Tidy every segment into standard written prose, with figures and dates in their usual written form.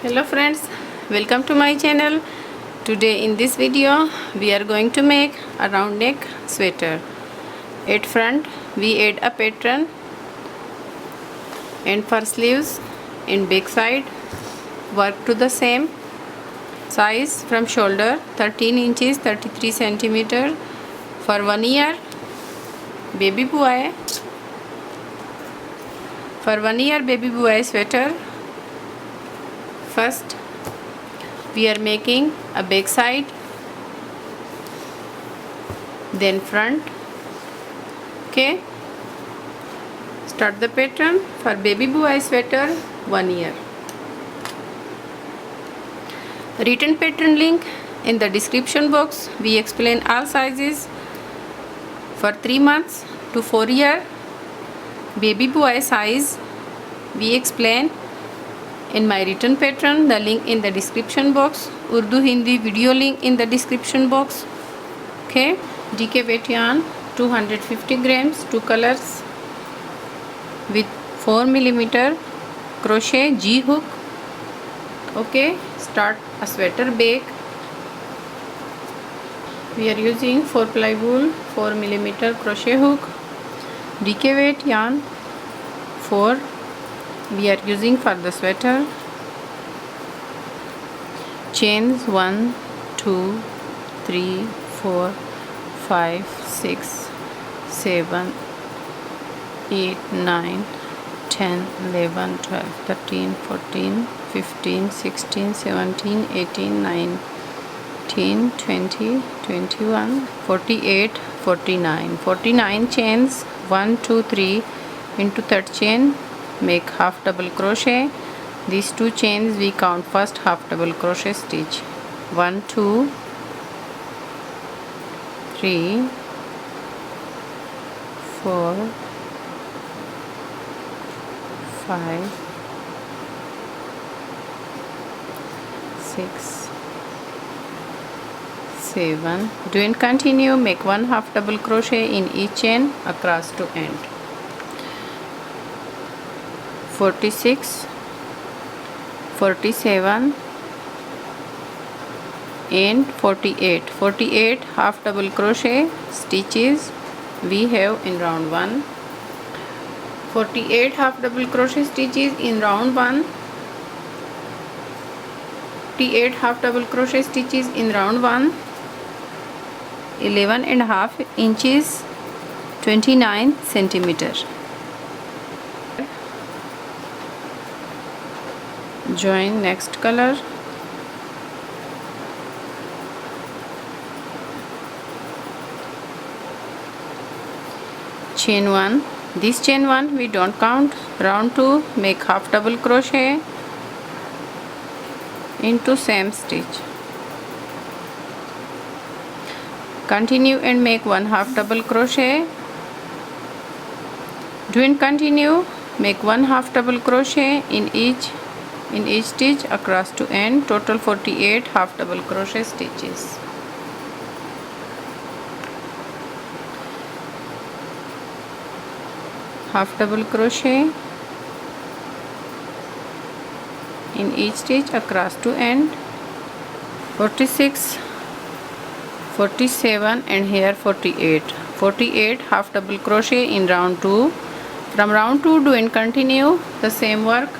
Hello friends, welcome to my channel. Today in this video we are going to make a round neck sweater. At front we add a pattern and for sleeves and back side work to the same size from shoulder 13 inches 33 centimeter for 1 year baby boy. For 1 year baby boy sweater, first we are making a back side, then front. Okay, start the pattern for baby boy sweater 1 year. Written pattern link in the description box. We explain all sizes for 3 months to 4 year baby boy size. We explain in my written pattern, the link in the description box. Urdu Hindi video link in the description box. Okay, DK weight yarn 250 grams, 2 colors with 4 millimeter crochet G hook. Okay, start a sweater back. We are using 4 ply wool, 4 millimeter crochet hook, DK weight yarn 4 we are using for the sweater. Chains 1 2 3 4 5 6 7 8 9 10 11 12 13 14 15 16 17 18 19 20 21 48 49 chains. 1 2 3 into third chain make half double crochet. These 2 chains we count first half double crochet stitch. 1 2 3 4 5 6 7. Do and continue. Make 1 half double crochet in each chain across to end. 46 47 and 48 half double crochet stitches we have in round 1. 48 half double crochet stitches in round 1. 48 half double crochet stitches in round 1. 11 and a half inches 29 centimeter. Join next color. Chain 1. This chain 1 we don't count. Round 2 make half double crochet into same stitch. Continue and make 1 half double crochet. Do and continue. Make 1 half double crochet in each stitch across to end. Total 48 half double crochet stitches. Half double crochet in each stitch across to end. 46 47 and here 48 half double crochet in round 2. From round 2 do and continue the same work.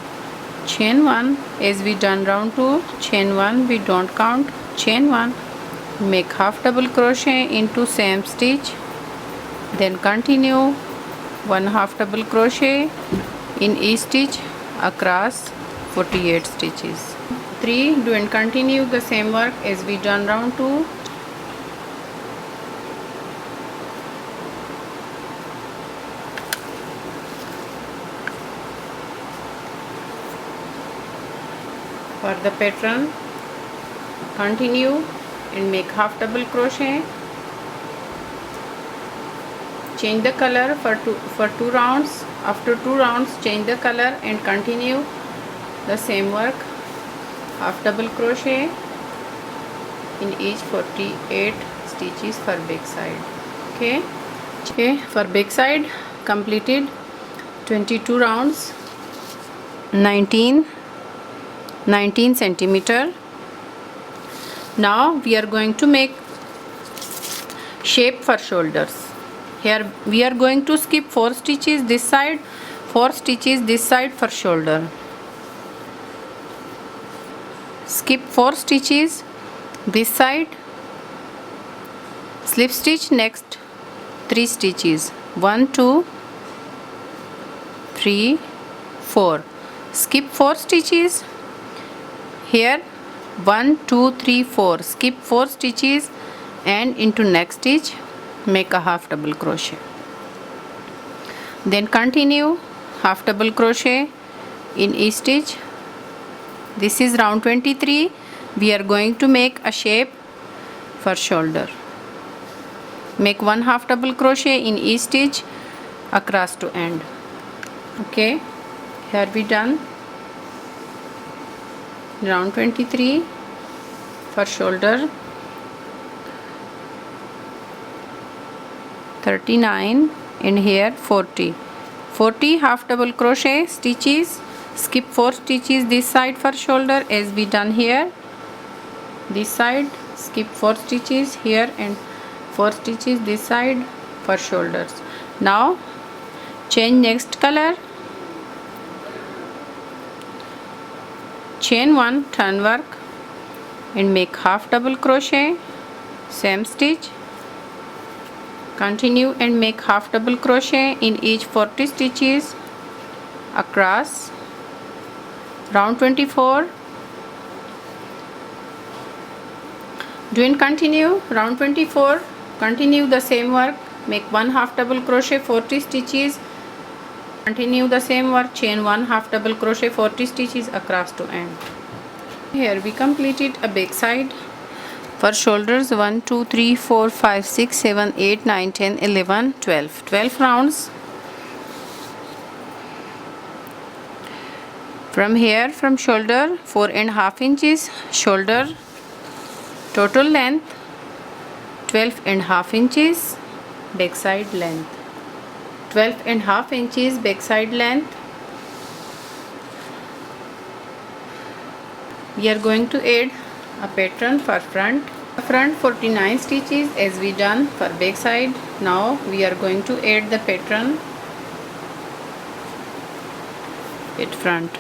Chain 1 as we done round 2. Chain 1 we don't count. Chain 1 make half double crochet into same stitch, then continue 1 half double crochet in each stitch across 48 stitches. 3 do and continue the same work as we done round 2. For the pattern, continue and make half double crochet. Change the color for 2 rounds. After 2 rounds change the color and continue the same work. Half double crochet in each 48 stitches for back side. Okay, for back side completed 22 rounds, 19 19 centimeter. Now we are going to make shape for shoulders. Here we are going to skip 4 stitches this side, 4 stitches this side for shoulder. Skip 4 stitches this side, slip stitch next 3 stitches, 1 2 3 4. Skip 4 stitches here, 1 2 3 4. Skip 4 stitches and into next stitch make a half double crochet. Then continue half double crochet in each stitch. This is round 23. We are going to make a shape for shoulder. Make 1 half double crochet in each stitch across to end. Okay, here we done round 23 for shoulder. 39 and here 40 half double crochet stitches. Skip 4 stitches this side for shoulder as we done here. This side skip 4 stitches here and 4 stitches this side for shoulders. Now change next color, chain 1, turn work and make half double crochet, same stitch. Continue and make half double crochet in each 40 stitches across. Round 24. Do and continue round 24. Continue the same work. Make 1 half double crochet, 40 stitches. Continue the same work. Chain 1 half double crochet, 40 stitches across to end. Here we completed a back side. For shoulders 1 2 3 4 5 6 7 8 9 10 11 12 rounds. From here, from shoulder 4.5 inches shoulder, total length 12.5 inches, backside length 12.5 inches backside length. We are going to add a pattern for front 49 stitches as we done for back side. Now we are going to add the pattern at front.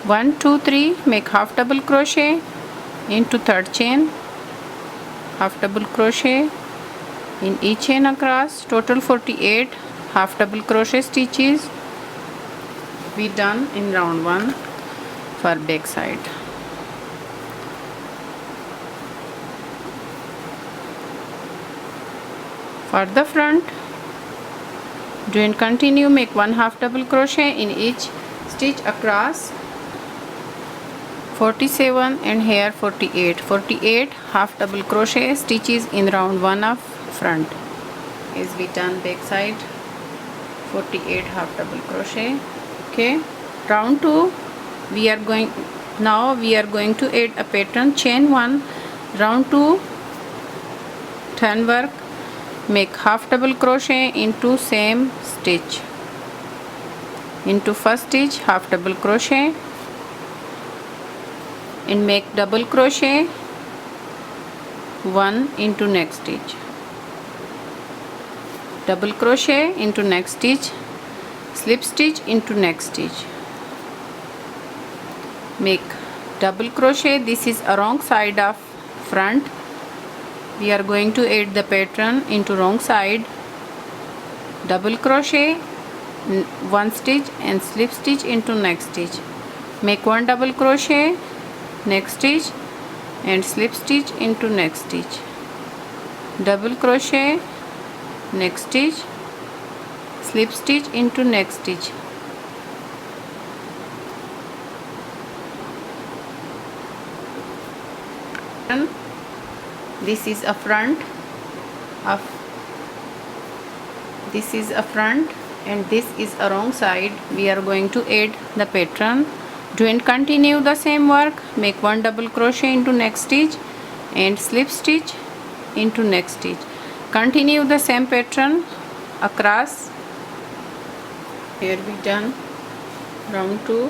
1 2 3 make half double crochet into third chain, half double crochet in each chain across, total 48 half double crochet stitches we done in round 1 for back side. For the front, do and continue, make 1 half double crochet in each stitch across, 47 and here 48 half double crochet stitches in round 1 of front as we done back side. 48 half double crochet. Okay, round 2 we are going to add a pattern, chain 1, round 2 turn work, make half double crochet into same stitch, into first stitch half double crochet and make double crochet 1 into next stitch, double crochet into next stitch, slip stitch into next stitch, make double crochet. This is a wrong side of front. We are going to add the pattern into wrong side, double crochet 1 stitch and slip stitch into next stitch, make 1 double crochet next stitch and slip stitch into next stitch, double crochet next stitch, slip stitch into next stitch, and this is a front and this is a wrong side. We are going to add the pattern. Do and continue the same work, make 1 double crochet into next stitch and slip stitch into next stitch. Continue the same pattern across. Here we done round 2.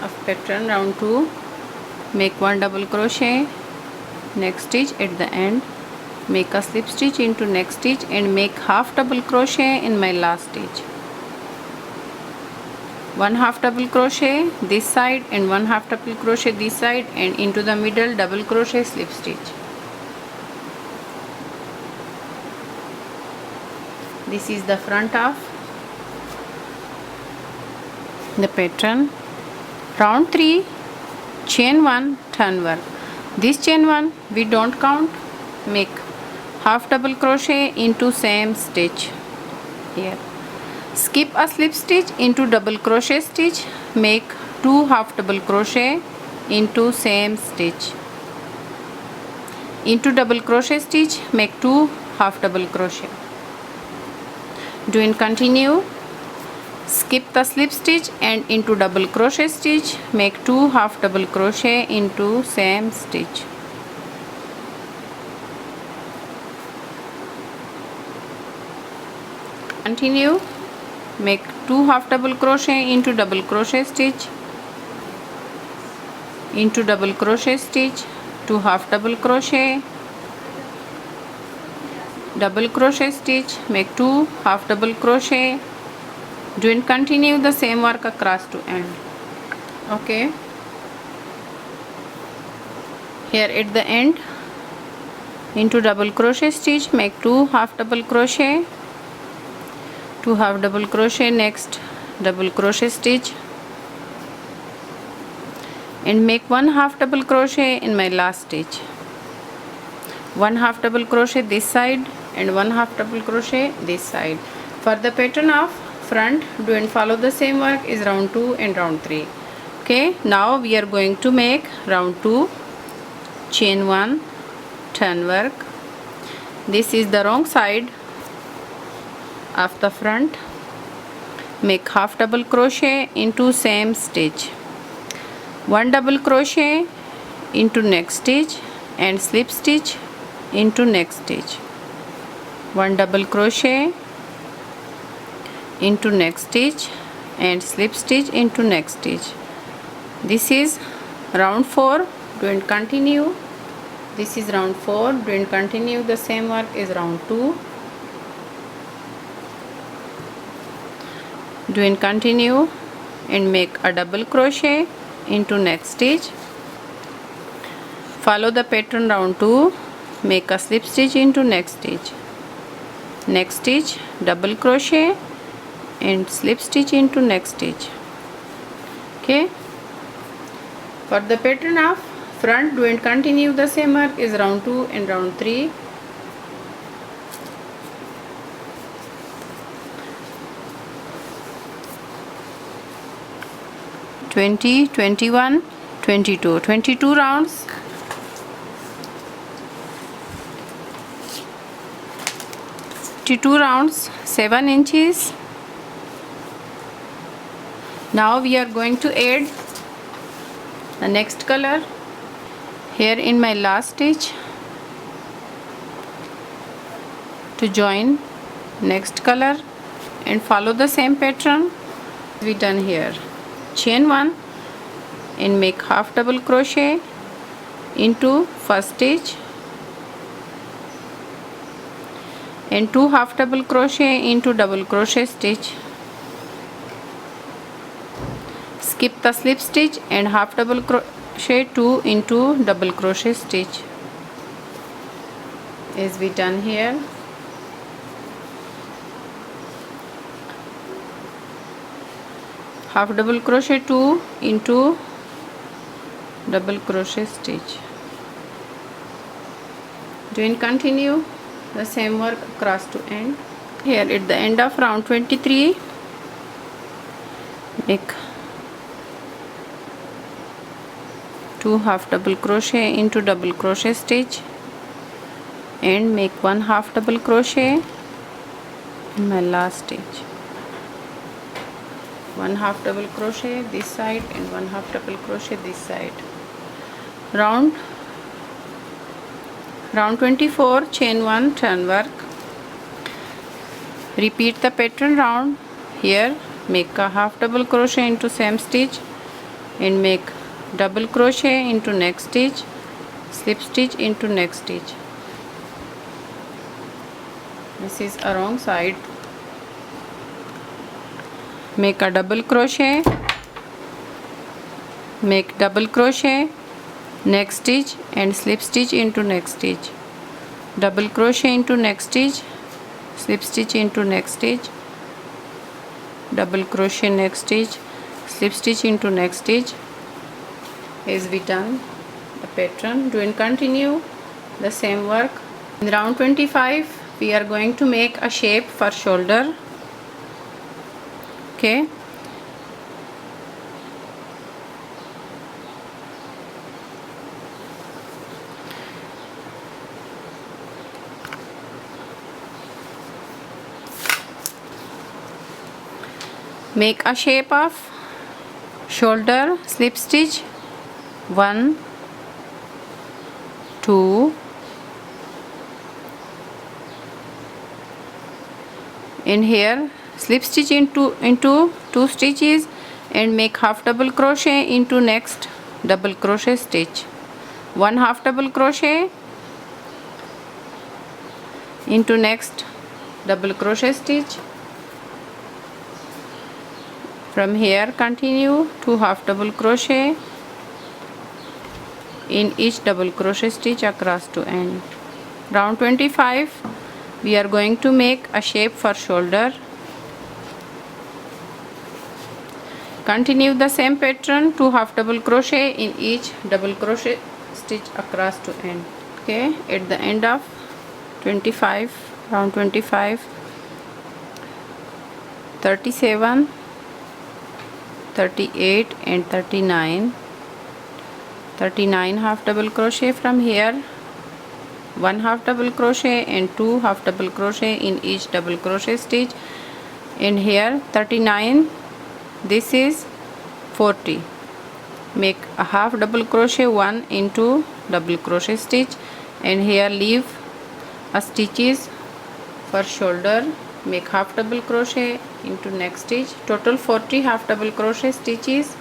of pattern round 2, make 1 double crochet, next stitch at the end, make a slip stitch into next stitch and make half double crochet in my last stitch. 1 half double crochet this side and 1 half double crochet this side, and into the middle double crochet slip stitch. This is the front of the pattern. Round 3, chain 1, turn work. This chain 1 we don't count. Make half double crochet into same stitch here. Skip a slip stitch into double crochet stitch, make 2 half double crochet into same stitch. Into double crochet stitch, make 2 half double crochet. Do and continue. Skip the slip stitch and into double crochet stitch, make 2 half double crochet into same stitch. Continue. Make 2 half double crochet into double crochet stitch, into double crochet stitch, 2 half double crochet, double crochet stitch, make 2 half double crochet. Do and continue the same work across to end. Okay, here at the end, into double crochet stitch, make 2 half double crochet, 2 half double crochet, next double crochet stitch and make 1 half double crochet in my last stitch. 1 half double crochet this side and 1 half double crochet this side. For the pattern of front, do and follow the same work is round 2 and round 3. Okay, now we are going to make round 2, chain 1, turn work. This is the wrong side of the front. Make half double crochet into same stitch, 1 double crochet into next stitch and slip stitch into next stitch, 1 double crochet into next stitch and slip stitch into next stitch. This is round 4. Do and continue. This is round 4. Do and continue the same work is round 2. Do and continue and make a double crochet into next stitch. Follow the pattern round 2, make a slip stitch into next stitch, next stitch double crochet and slip stitch into next stitch. Okay, for the pattern of front, do and continue the same work is round 2 and round 3. (20, 21, 22) 22 rounds. 22 rounds, 7 inches. Now we are going to add the next color here in my last stitch to join next color and follow the same pattern we done here. Chain 1 and make half double crochet into first stitch and 2 half double crochet into double crochet stitch. Skip the slip stitch and half double crochet 2 into double crochet stitch as we done here. Half double crochet 2 into double crochet stitch. Do and continue the same work across to end. Here at the end of round 23, make 2 half double crochet into double crochet stitch and make 1 half double crochet in my last stitch. 1 half double crochet this side and 1 half double crochet this side. Round 24, chain 1, turn work. Repeat the pattern round. Here make a half double crochet into same stitch, and make double crochet into next stitch, slip stitch into next stitch. This is a wrong side. Make a double crochet, make double crochet, next stitch and slip stitch into next stitch, double crochet into next stitch, slip stitch into next stitch, double crochet next stitch, slip stitch into next stitch. As we done the pattern, do and continue the same work. In round 25 we are going to make a shape for shoulder. Okay, make a shape of shoulder, slip stitch 1, 2, in here slip stitch into 2 stitches and make half double crochet into next double crochet stitch, 1 half double crochet into next double crochet stitch. From here continue 2 half double crochet in each double crochet stitch across to end. Round 25 we are going to make a shape for shoulder. Continue the same pattern, 2 half double crochet in each double crochet stitch across to end. Okay, at the end of 25, round 25, 37, 38 and 39 half double crochet. From here 1 half double crochet and 2 half double crochet in each double crochet stitch. In here 39, this is 40, make a half double crochet 1 into double crochet stitch, and here leave a stitches for shoulder, make half double crochet into next stitch, total 40 half double crochet stitches.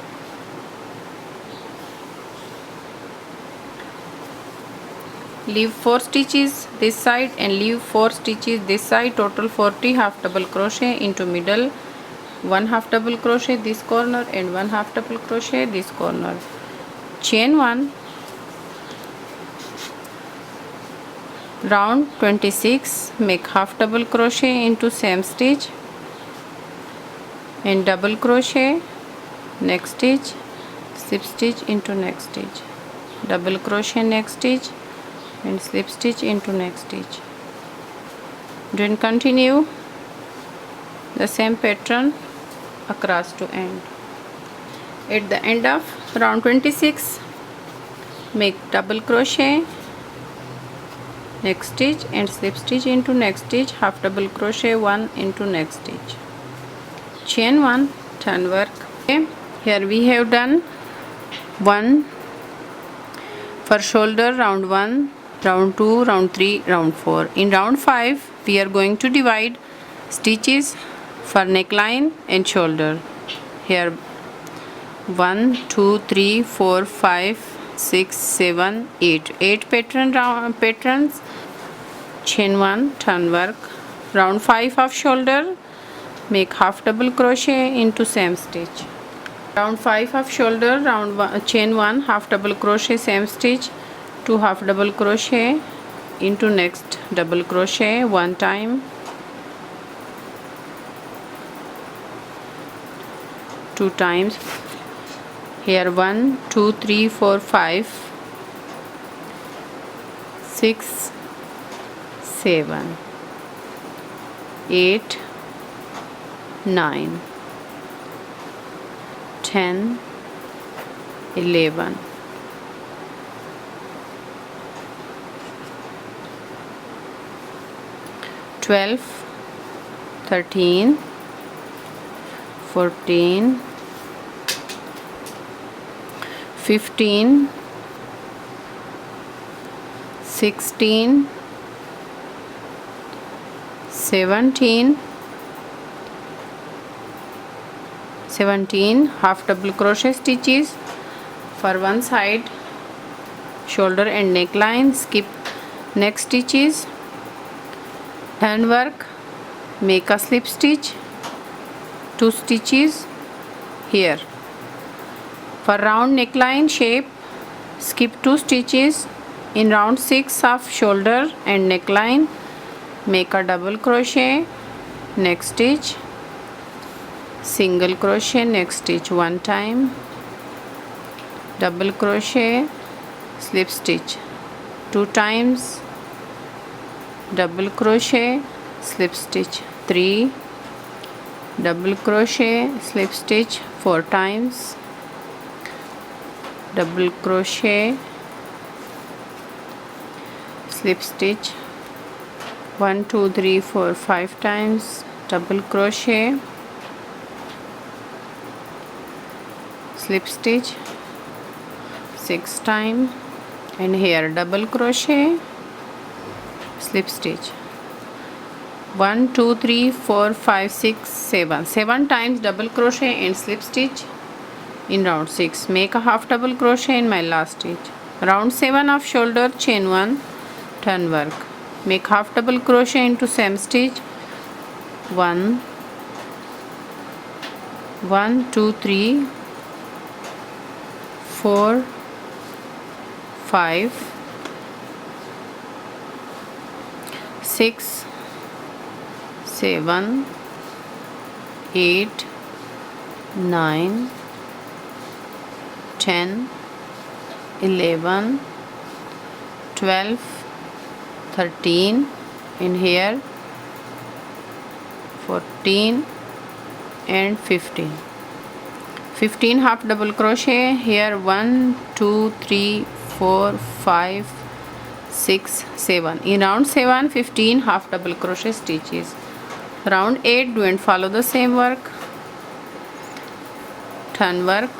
Leave 4 stitches this side and leave 4 stitches this side, total 40 half double crochet into middle, 1 half double crochet this corner and 1 half double crochet this corner, chain 1. Round 26 make half double crochet into same stitch and double crochet next stitch, slip stitch into next stitch, double crochet next stitch and slip stitch into next stitch. Then continue the same pattern across to end. At the end of round 26 make double crochet next stitch and slip stitch into next stitch, half double crochet 1 into next stitch, chain 1, turn work. Okay, here we have done 1 for shoulder, round 1, round 2, round 3, round 4. In round 5 we are going to divide stitches for neckline and shoulder. Here 1, 2, 3, 4, 5, 6, 7, 8 patterns, chain 1, turn work. Round 5 of shoulder, make half double crochet into same stitch. Round 5 of shoulder, round 1, chain 1, half double crochet same stitch, 2 half double crochet into next double crochet 1 time, 2 times. Here 1, 2, 3, 4, 5, 6, 7, 8, 9, 10, 11, 12, 13, 14, 15, 16, 17, 17 half double crochet stitches for one side shoulder and neckline. Skip neck stitches, hand work, make a slip stitch, 2 stitches here. For round neckline shape, skip 2 stitches in round 6 of shoulder and neckline, make a double crochet, neck stitch, single crochet, neck stitch one time, double crochet, slip stitch 2 times, double crochet, slip stitch 3, double crochet, slip stitch 4 times, double crochet, slip stitch 1 2 3 4 5 times, double crochet, slip stitch 6 times, and here double crochet, slip stitch 1 2 3 4 5 6 7 times, double crochet and slip stitch in round 6. Make a half double crochet in my last stitch. Round 7 of shoulder, chain 1, turn work, make half double crochet into same stitch 1 2 3 4 5 6 7 8 9 10 11 12 13 in here 14 and 15 half double crochet here 1 2 3 4 5 6 7 in round 7 15 half double crochet stitches. Round 8 do and follow the same work, turn work.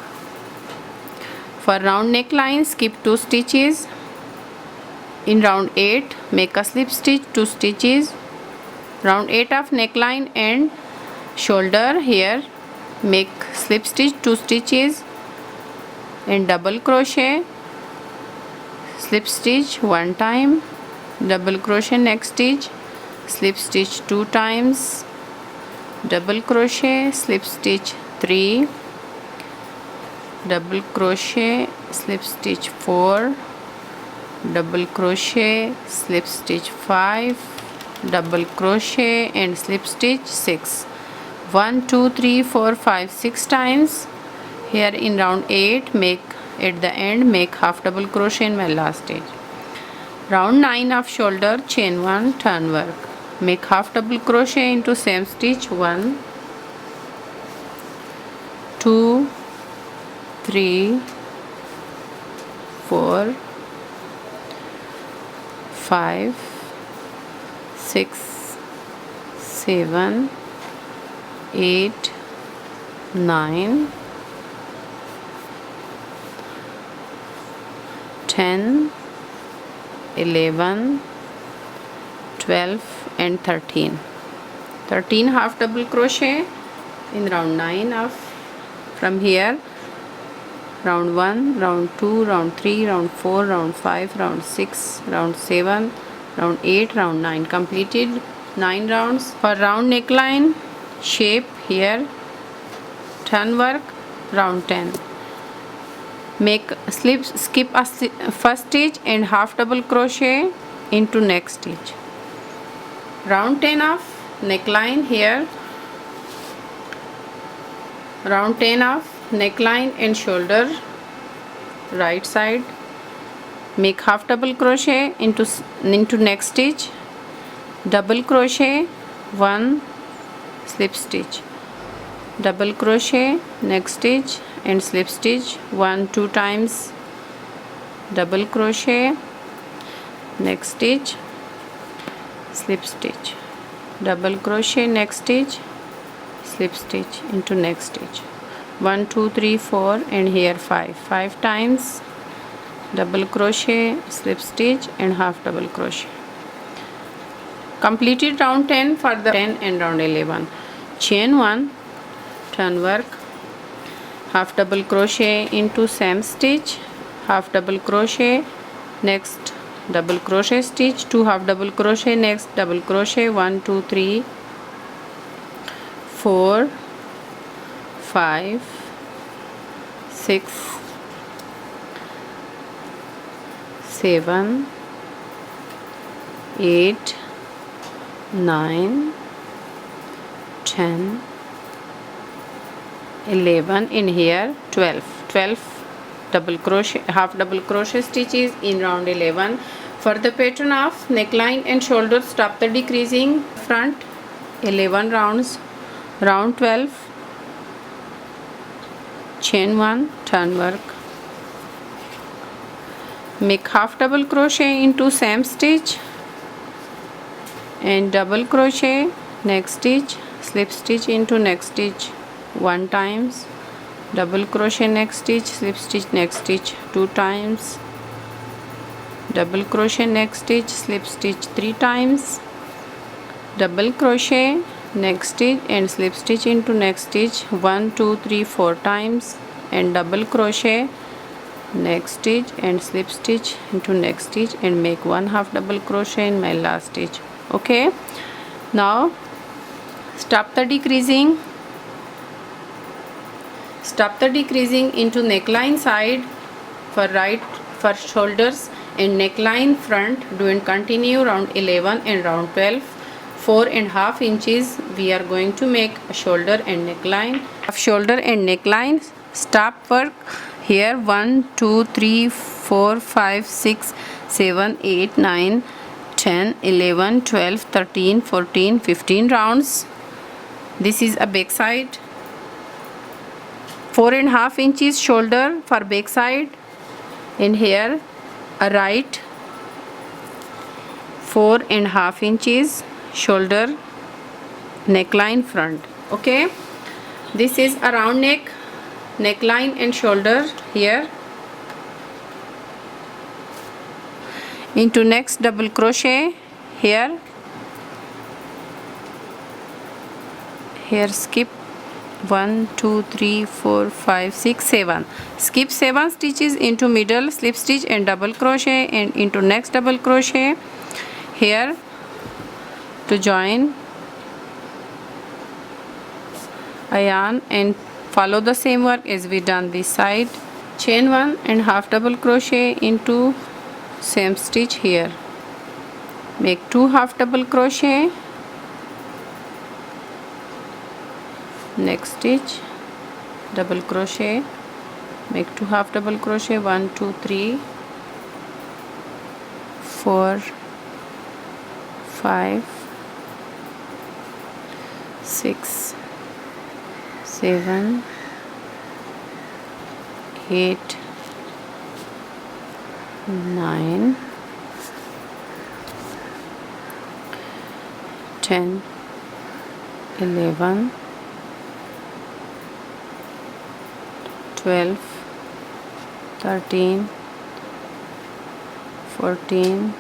For round neckline, skip 2 stitches in round 8, make a slip stitch 2 stitches. Round 8 of neckline and shoulder, here make slip stitch 2 stitches and double crochet, slip stitch 1 time, double crochet, next stitch, slip stitch 2 times, double crochet, slip stitch 3, double crochet, slip stitch 4, double crochet, slip stitch 5, double crochet and slip stitch 6. 1 2 3 4 5 6 times. Here in round 8, make at the end, make half double crochet in my last stitch. Round 9 of shoulder, chain 1, turn work, make half double crochet into same stitch 1 2 3 4 5 6 7 8 9 10 11 12 and 13 half double crochet in round 9 of from here round 1, round 2, round 3, round 4, round 5, round 6, round 7, round 8, round 9. Completed 9 rounds. For round neckline shape, here turn work, round 10. Make skip a first stitch and half double crochet into next stitch. Round 10 of neckline, here round 10 of neckline and shoulder, right side, make half double crochet into next stitch, double crochet 1, slip stitch, double crochet, next stitch and slip stitch 1 2 times, double crochet, next stitch, slip stitch, double crochet, next stitch, slip stitch into next stitch 1 2 3 4 and here 5 times, double crochet, slip stitch and half double crochet. Completed round 10. For the 10 and round 11, chain 1, turn work, half double crochet into same stitch, half double crochet, next double crochet stitch, 2 half double crochet, next double crochet, 1 2 3 4 5 6 7 8 9 10 11 in here 12 double crochet, half double crochet stitches in round 11. For the pattern of neckline and shoulders, stop the decreasing front 11 rounds, round 12, chain 1, turn work, make half double crochet into same stitch and double crochet, next stitch, slip stitch into next stitch 1 times, double crochet next stitch, slip stitch next stitch 2 times, double crochet next stitch, slip stitch 3 times, double crochet next stitch and slip stitch into next stitch 1 2 3 4 times, and double crochet next stitch and slip stitch into next stitch and make 1 half double crochet in my last stitch. Okay, now stop the decreasing into neckline side for right, for shoulders and neckline front. Do and continue round 11 and round 12. 4.5 inches we are going to make a shoulder and neckline. Shoulder and neckline, stop work here 1 2 3 4 5 6 7 8 9 10 11 12 13 14 15 rounds. This is a back side. 4.5 inches shoulder for back side, and here a right 4.5 inches shoulder neckline front. Okay, this is a round neck, neckline and shoulder. Here into next double crochet, here skip 1 2 3 4 5 6 7, skip 7 stitches into middle, slip stitch and double crochet and into next double crochet here to join a yarn and follow the same work as we done this side. Chain 1 and half double crochet into same stitch here, make 2 half double crochet, next stitch double crochet, make 2 half double crochet, 1 2 3 4 5 6 7 8 9 10 11 12 13 14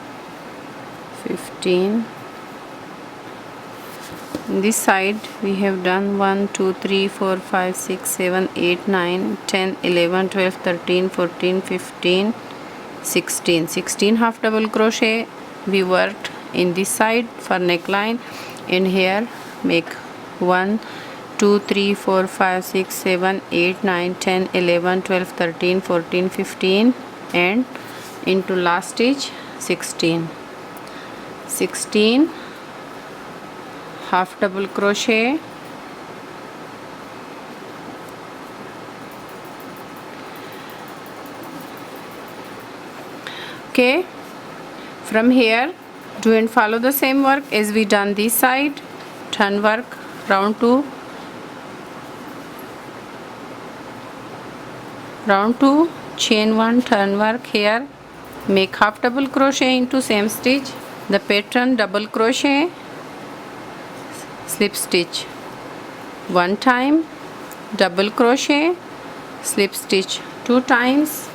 15. This side we have done 1 2 3 4 5 6 7 8 9 10 11 12 13 14 15 16 half double crochet we worked in this side for neckline, and here make 1 2 3 4 5 6 7 8 9 10 11 12 13 14 15 and into last stitch 16 half double crochet, okay. From here do and follow the same work as we done this side. Turn work round 2, chain 1, turn work here, make half double crochet into same stitch, the pattern double crochet, slip stitch 1 time, double crochet, slip stitch 2 times,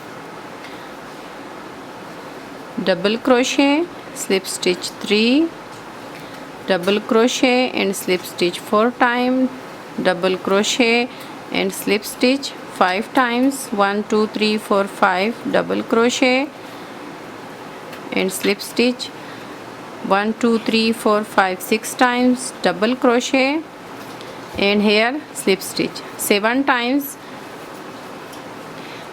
double crochet, slip stitch 3, double crochet and slip stitch 4 times, double crochet and slip stitch 5 times, 1 2 3 4 5 double crochet and slip stitch, 1 2 3 4 5 6 times double crochet and here slip stitch 7 times.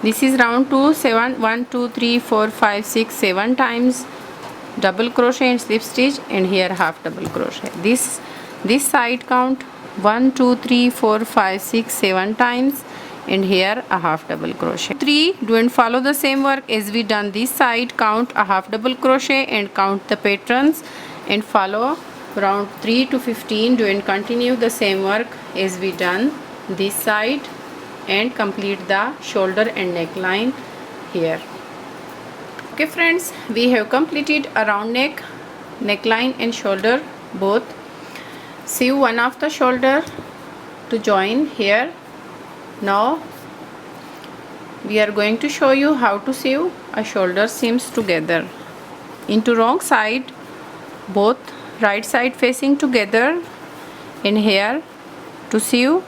This is round 2, 7 1 2 3 4 5 6 7 times double crochet and slip stitch and here half double crochet. This side count 1 2 3 4 5 6 7 times and here a half double crochet. 3, do and follow the same work as we done this side, count a half double crochet and count the patterns and follow round 3 to 15. Do and continue the same work as we done this side and complete the shoulder and neckline here. Okay friends, we have completed a round neck, neckline and shoulder both. Sew one of the shoulder to join here. Now we are going to show you how to sew a shoulder seams together. Into wrong side, both right side facing together and here to sew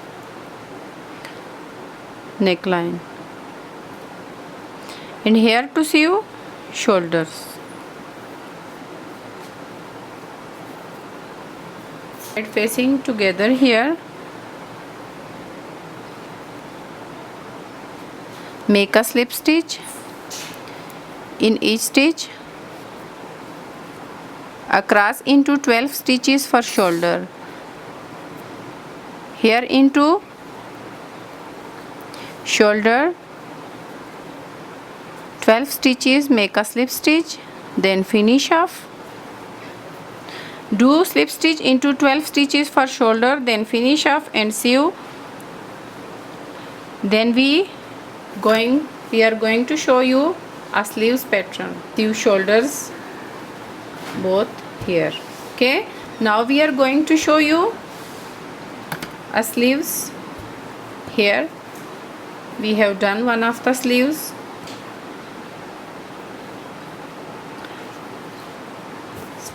neckline and here to sew shoulders. Right facing together here, make a slip stitch in each stitch, across into 12 stitches for shoulder, here into shoulder 12 stitches, make a slip stitch, then finish off. Do slip stitch into 12 stitches for shoulder, then finish off and sew. Then we are going to show you a sleeves pattern. Sew shoulders both here. Okay, now we are going to show you a sleeves. Here we have done one of the sleeves.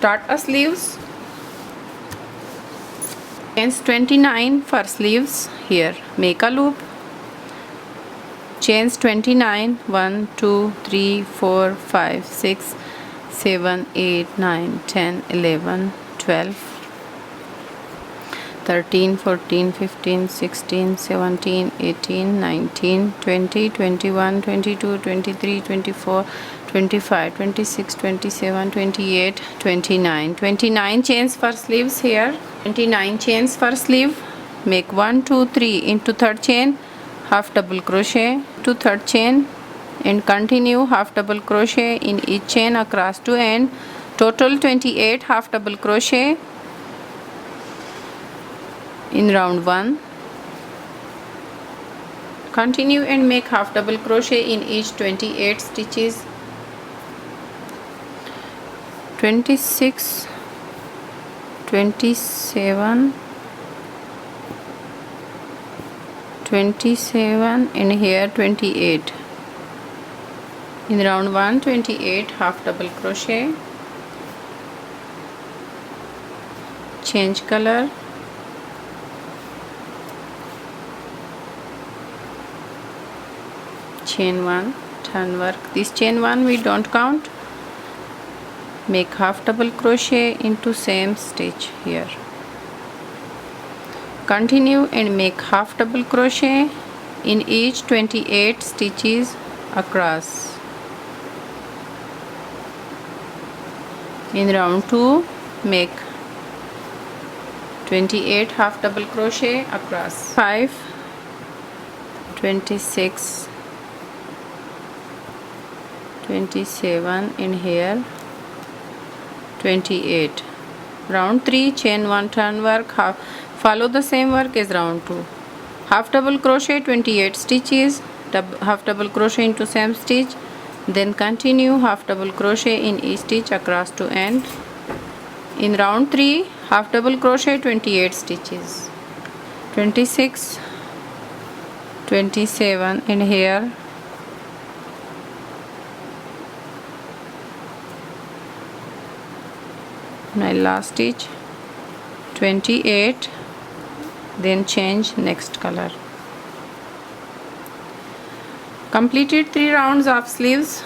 Start a sleeves. Chains 29 for sleeves here. Make a loop. Chains 29, 1 2 3 4 5 6 7 8 9 10 11 12 13 14 15 16 17 18 19 20 21 22 23 24 25 26 27 28 29 29 chains for sleeves here. 29 chains for sleeve. Make 1 2 3 into third chain, half double crochet to third chain and continue half double crochet in each chain across to end. Total 28 half double crochet in round 1. Continue and make half double crochet in each 28 stitches. 26 27 27 and here 28 in round 1. 28 half double crochet, change color, chain 1, turn work. This chain 1 we don't count. Make half double crochet into same stitch here. Continue and make half double crochet in each 28 stitches across. In round 2 make 28 half double crochet across. 5 26 27 in here 28. Round 3 chain 1 turn work, follow the same work as round 2. Half double crochet 28 stitches, half double crochet into same stitch, then continue half double crochet in each stitch across to end. In round 3 half double crochet 28 stitches. 26 27 in here my last stitch 28, then change next color. Completed 3 rounds of sleeves.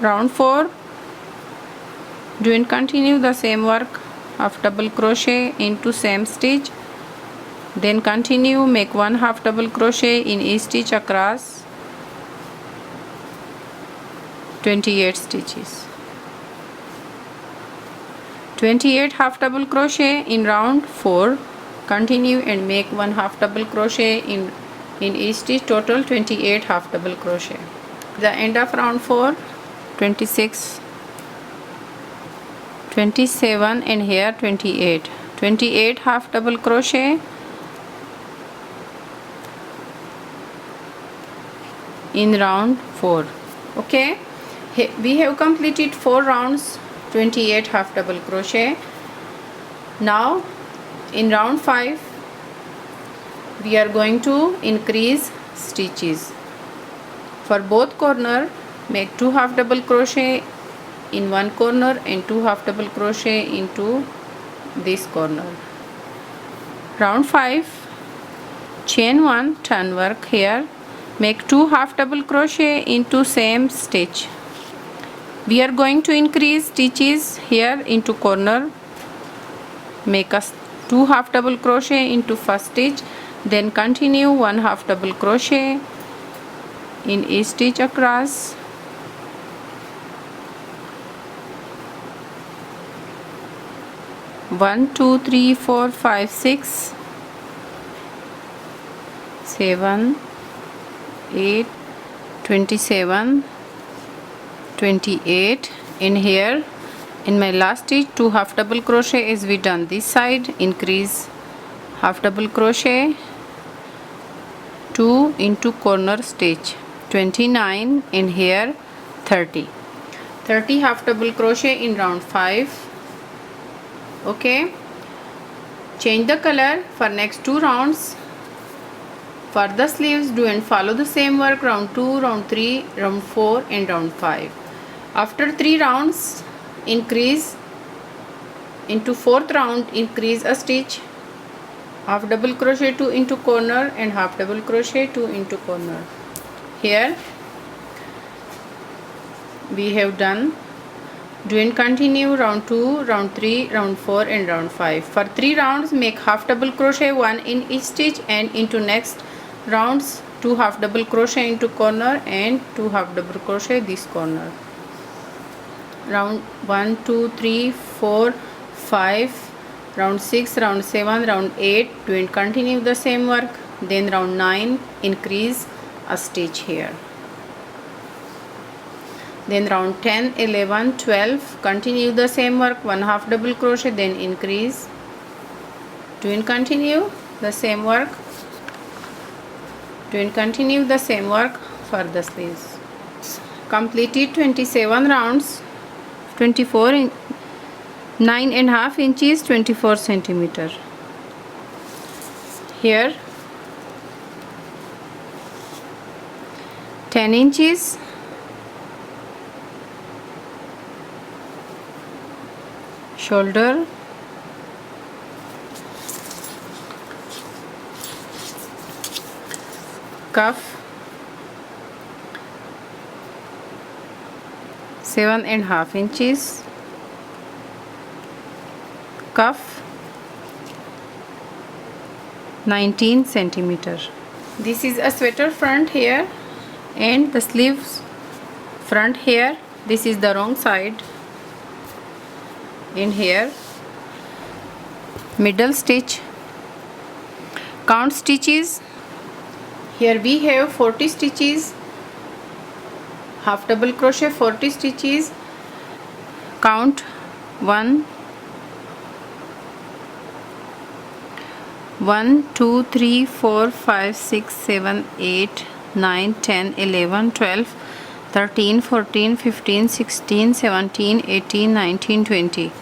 Round 4, do and continue the same work of double crochet into same stitch, then continue, make 1 half double crochet in each stitch across 28 stitches. 28 half double crochet in round 4. Continue and make 1 half double crochet in each stitch, total 28 half double crochet. The end of round 4, 26, 27 and here 28. 28 half double crochet in round 4. Okay, we have completed 4 rounds, 28 half double crochet. Now in round 5 we are going to increase stitches. For both corner, make 2 half double crochet in one corner and 2 half double crochet into this corner. Round 5, chain 1, turn work. Here make 2 half double crochet into same stitch. We are going to increase stitches here into corner. Make us 2 half double crochet into first stitch, then continue 1 half double crochet in each stitch across. One, two, three, 4, 5, 6, 7, 8, 27, 28. In here, in my last stitch, 2 half double crochet is we done this side. Increase half double crochet, 2 into corner stitch, 29. In here 30 half double crochet in round 5. Okay, change the color for next 2 rounds. For the sleeves, do and follow the same work, round 2, round 3, round 4 and round 5. After 3 rounds, increase into 4th round, increase a stitch, half double crochet 2 into corner and half double crochet 2 into corner. Here we have done. Do and continue round 2, round 3, round 4 and round 5. For 3 rounds, make half double crochet 1 in each stitch, and into next rounds 2 half double crochet into corner and 2 half double crochet this corner. Round 1, 2, 3, 4, 5, round 6, round 7, round 8. Do and continue the same work. Then round 9, increase a stitch here. Then round 10, 11, 12, continue the same work, 1 half double crochet, then increase. Do and continue the same work. Do and continue the same work for the sleeves. Completed 27 rounds, 24 9.5 inches, 24 centimeter. Here 10 inches, shoulder, cuff, 7.5 inches, cuff, 19 centimeter. This is a sweater front here and the sleeves front here. This is the wrong side. In here middle stitch, count stitches. Here we have 40 stitches, half double crochet 40 stitches. Count 1, 2, 3, 4, 5, 6, 7, 8, 9, 10, 11, 12, 13, 14, 15, 16, 17, 18, 19, 20.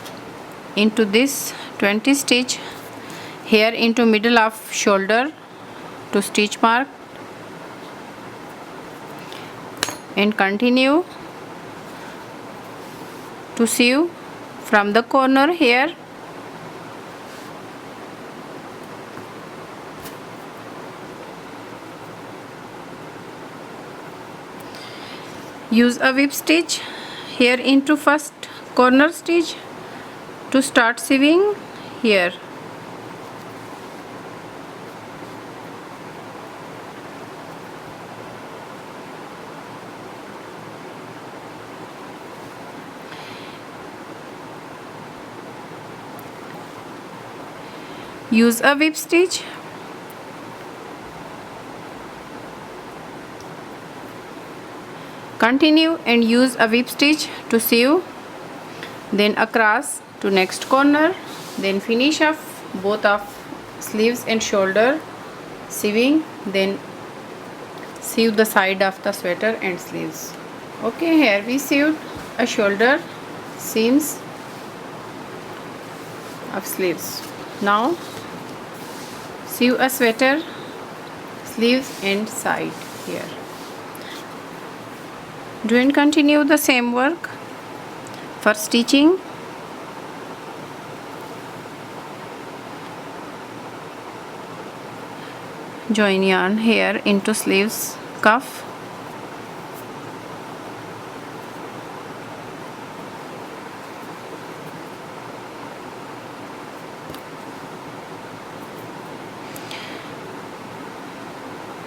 Into this 20 stitch here into middle of shoulder to stitch mark, and continue to sew from the corner here. Use a whip stitch here into first corner stitch to start sewing here. Use a whip stitch. Continue and use a whip stitch to sew, then across to next corner, then finish off both of sleeves and shoulder sewing, then sew the side of the sweater and sleeves. Okay, here we sewed a shoulder seams of sleeves. Now sew a sweater sleeves and side here. Do and continue the same work for stitching. Join yarn here into sleeves cuff.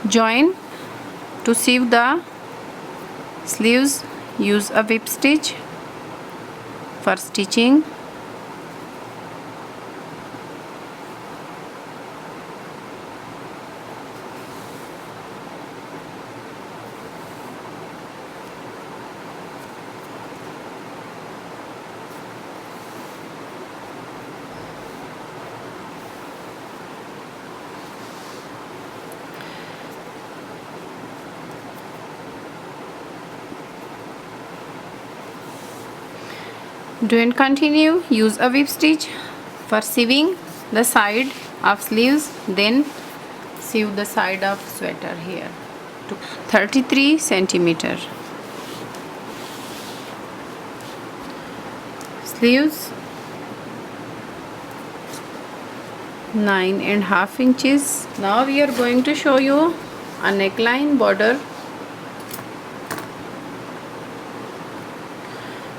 Join to sew the sleeves. Use a whip stitch for stitching. Do and continue. Use a whip stitch for sewing the side of sleeves, then sew the side of sweater here to 33 centimeter. Sleeves 9.5 inches. Now we are going to show you a neckline border.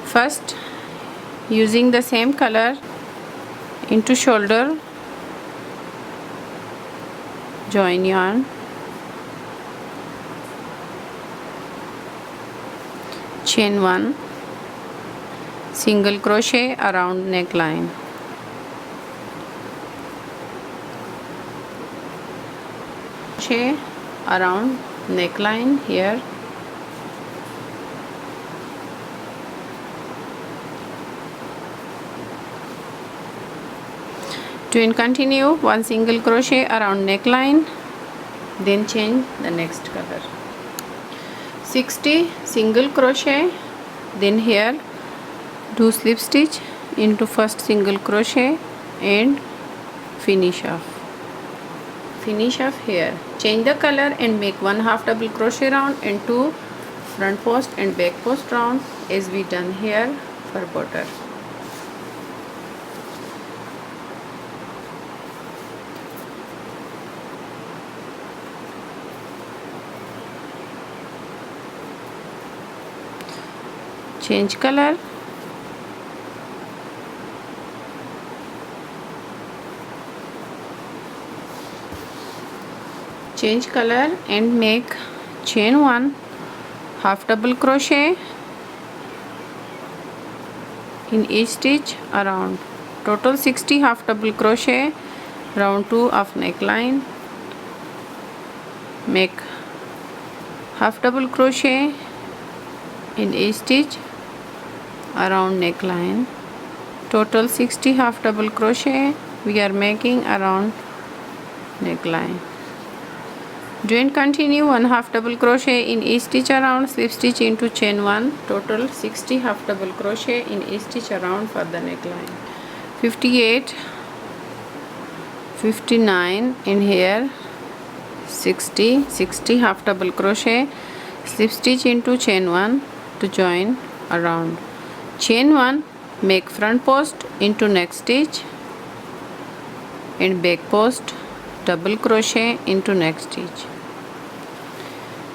First, using the same color into shoulder, join yarn, chain 1, single crochet around neckline, crochet around neckline here, do and continue 1 single crochet around neckline, then change the next color. 60 single crochet, then here do slip stitch into first single crochet and finish off here. Change the color and make 1 half double crochet round and 2 front post and back post round as we done here for border. Change color, and make chain 1, half double crochet in each stitch around, total 60 half double crochet, round 2 of neckline, make half double crochet in each stitch around neckline, total 60 half double crochet we are making around neckline. Do and continue 1 half double crochet in each stitch around, slip stitch into chain 1, total 60 half double crochet in each stitch around for the neckline. 58, 59 in here, 60 half double crochet, slip stitch into chain 1 to join around, chain 1, make front post into next stitch and back post, double crochet into next stitch.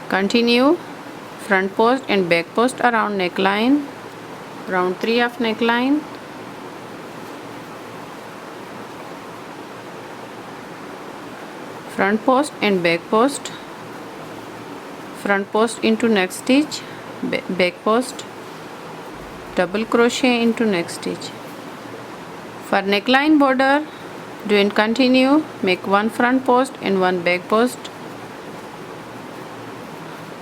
Continue front post and back post around neckline, round 3 of neckline, front post and back post, front post into next stitch, back post, double crochet into next stitch. For neckline border, do and continue, make one front post and one back post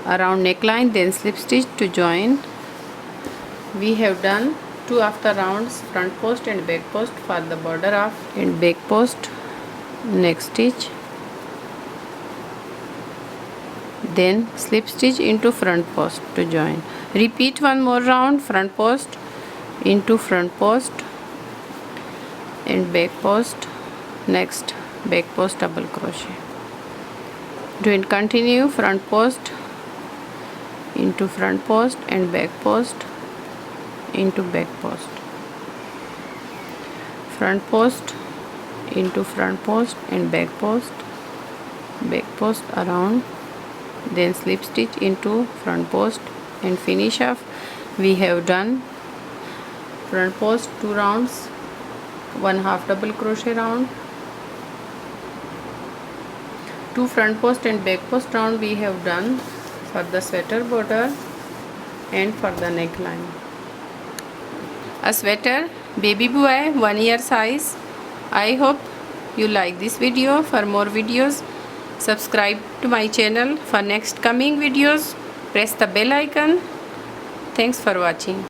around neckline, then slip stitch to join. We have done 2 of the rounds, front post and back post for the border of and back post, next stitch, then slip stitch into front post to join. Repeat one more round, front post into front post and back post, next back post double crochet. Do and continue, front post into front post and back post into back post, front post into front post and back post around, then slip stitch into front post and finish off. We have done front post 2 rounds, 1 half double crochet round, 2 front post and back post round we have done for the sweater border and for the neckline. A sweater, baby boy, 1 year size. I hope you like this video. For more videos, subscribe to my channel. For next coming videos, press the bell icon. Thanks for watching.